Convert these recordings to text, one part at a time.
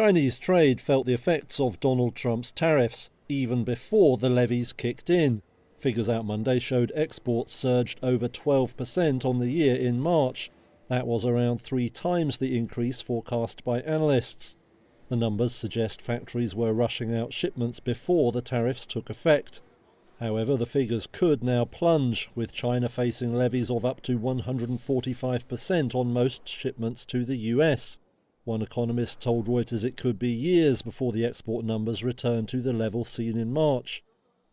Chinese trade felt the effects of Donald Trump's tariffs even before the levies kicked in. Figures out Monday showed exports surged over 12% on the year in March. That was around 3 times the increase forecast by analysts. The numbers suggest factories were rushing out shipments before the tariffs took effect. However, the figures could now plunge, with China facing levies of up to 145% on most shipments to the US. One economist told Reuters it could be years before the export numbers return to the level seen in March.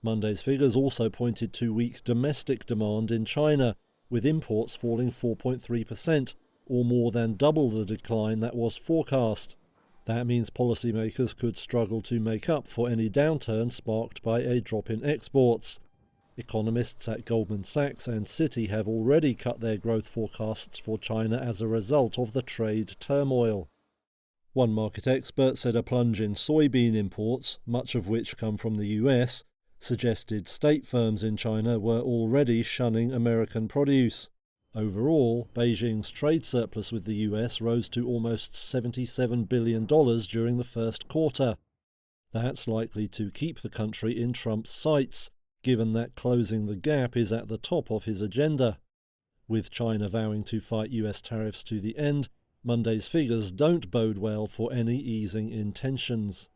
Monday's figures also pointed to weak domestic demand in China, with imports falling 4.3%, or more than double the decline that was forecast. That means policymakers could struggle to make up for any downturn sparked by a drop in exports. Economists at Goldman Sachs and Citi have already cut their growth forecasts for China as a result of the trade turmoil. One market expert said a plunge in soybean imports, much of which come from the US, suggested state firms in China were already shunning American produce. Overall, Beijing's trade surplus with the US rose to almost $77 billion during the first quarter. That's likely to keep the country in Trump's sights, given that closing the gap is at the top of his agenda. With China vowing to fight US tariffs to the end, Monday's figures don't bode well for any easing in tensions.